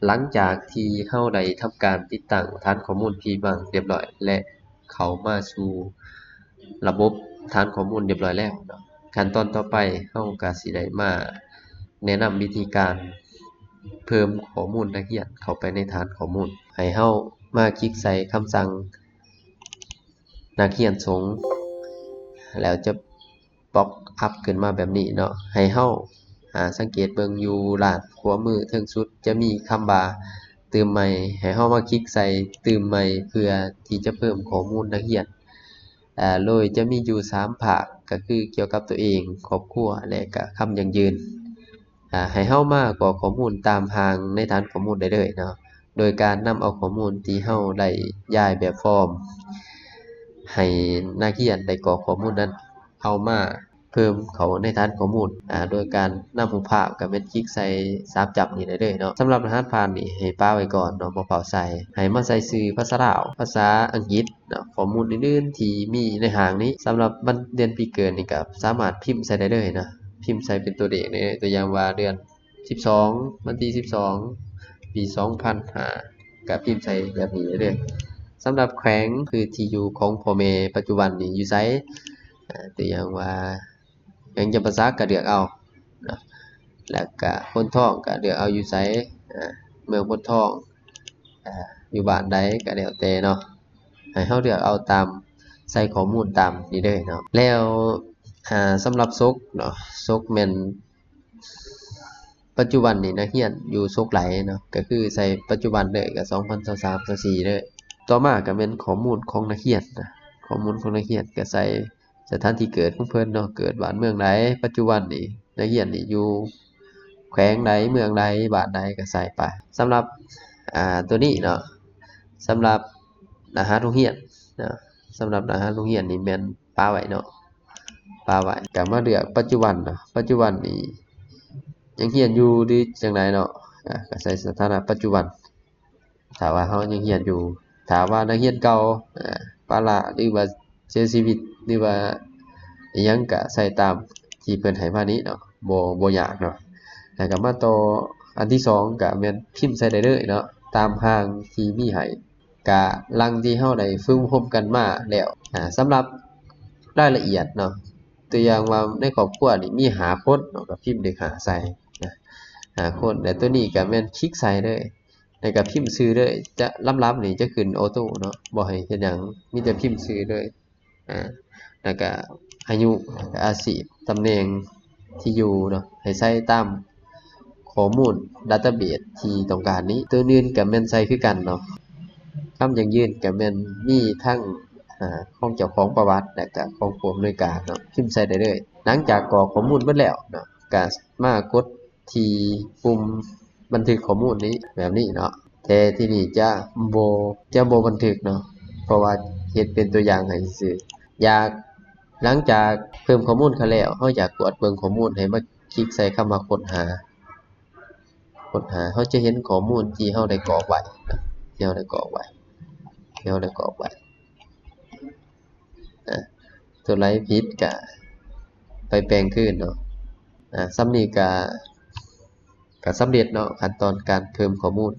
หลังจากที่เราได้ทำการติดตั้งฐานข้อมูลที่มั่งเรียบร้อยและเข้ามาสู่ระบบฐานข้อมูลเรียบร้อยแล้วเนาะขั้นตอนต่อไปเราก็สิได้มาแนะนำวิธีการเพิ่มข้อมูลนักเรียนเข้าไปในฐานข้อมูลให้เรามาคลิกใส่คำสั่งนักเรียนส่งแล้วจะป๊อปอัพขึ้นมาแบบนี้เนาะให้เราสังเกตเบิ่งอยู่ล่างขวามือเทิงสุดจะมีคำว่าเติมใหม่ให้เรามาคลิกใส่เติมใหม่เพื่อที่จะเพิ่มข้อมูลนักเรียนโดยจะมีอยู่3ภาคก็คือเกี่ยวกับตัวเองครอบครัวและก็คำยั่งยืนให้เรามากรอกข้อมูลตามทางในฐานข้อมูลได้เลยเนาะโดยการนำเอาข้อมูลที่เราได้ย้ายแบบฟอร์มให้นักเรียนได้กรอกข้อมูลนั้นเอามาเพิ่มเข้าในฐานข้อมูลโดยการนำรูปภาพก็แม่นคลิกใส่3จับนี่ได้เลยเนาะสำหรับรหัสผ่านนี่ให้ป้าไว้ก่อนเนาะบ่เฝ้าใส่ให้มาใส่ชื่อภาษาลาวภาษาอังกฤษเนาะข้อมูลอื่นๆที่มีในหางนี้สำหรับวันเดือนปีเกิดนี่ก็สามารถพิมพ์ใส่ได้เลยนะพิมพ์ใส่เป็นตัวเลขได้ตัวอย่างว่าเดือน12วันที่12ปี2005ก็พิมพ์ใส่แบบนี้ได้เลยสำหรับแขวงคือที่อยู่ของพ่อแม่ปัจจุบันนี่อยู่ไสตัวอย่างว่าแขวงจำปาสักก็เลือกเอาเนาะแล้วก็พนทองก็เลือกเอาอยู่ไสเมืองพนทองอยู่บ้านใดก็แล้วแต่เนาะให้เราเลือกเอาตามใส่ข้อมูลตามนี้เลยเนาะแล้วสำหรับซกเนาะซกแม่นปัจจุบันนี่นักเรียนอยู่ซกไหลเนาะก็คือใส่ปัจจุบันเลยก็2023-24เลยต่อมาก็แม่นข้อมูลของนักเรียนนะข้อมูลของนักเรียนก็ใส่สถานที่เกิดของเพิ่นเนาะเกิดบ้านเมืองใดปัจจุบันนี่นักเรียนนี่อยู่แขวงใดเมืองใดบ้านใดก็ใส่ไปสำหรับตัวนี้เนาะสำหรับรหัสโรงเรียนเนาะสำหรับรหัสโรงเรียนนี่แม่นป้าไว้เนาะป้าไว้ก็มาเลือกปัจจุบันเนาะปัจจุบันนี่ยังเรียนอยู่หรือจังไดเนาะก็ใส่สถานะปัจจุบันถ้าว่าเรายังเรียนอยู่ถ้าว่านักเรียนเก่าปาระหรือว่าเสียชีวิตหรือว่าอิหยังก็ใส่ตามที่เพิ่นให้มานี้เนาะบ่ยากเนาะแล้วก็มาต่ออันที่2ก็แม่นพิมพ์ใส่ได้เลยเนาะตามทางที่มีให้ก็หลังที่เราได้ฝึกอบรมกันมาแล้วสำหรับรายละเอียดเนาะตัวอย่างว่าในครอบครัวนี่มี5คนเนาะก็พิมพ์เลข5ใส่นะ5คนแต่ตัวนี้ก็แม่นคลิกใส่เลยแล้วก็พิมพ์ชื่อเลยจะลำๆนี่จะขึ้นออโต้เนาะบ่ให้เฮ็ดหยังมีแต่พิมพ์ชื่อเลยแล้วก็อายุอาชีพตำแหน่งที่อยู่เนาะให้ใส่ตามข้อมูลดัตเตอร์เบสที่ต้องการนี้ตัวอื่นก็แม่นใส่คือกันเนาะคำยั่งยืนก็แม่นมีทั้งของเจ้าของประวัติและก็ของผู้อำนวยการเนาะพิมพ์ใส่ได้เลยหลังจากกรอกข้อมูลเบิดแล้วเนาะก็มากดที่ปุ่มบันทึกข้อมูลนี้แบบนี้เนาะแต่ที่นี่จะบ่บันทึกเนาะเพราะว่าเฮ็ดเป็นตัวอย่างให้ซื่อหลังจากเพิ่มข้อมูลเข้าแล้วเราอยากตรวจเบิ่งข้อมูลให้มาคลิกใส่คำว่าค้นหาเราจะเห็นข้อมูลที่เราได้กรอกไว้นะที่เราได้กรอกไว้ตัวไหนผิดก็ไปแปลงคืนเนาะส่ำนี้ก็สำเร็จเนาะขั้นตอนการเพิ่มข้อมูล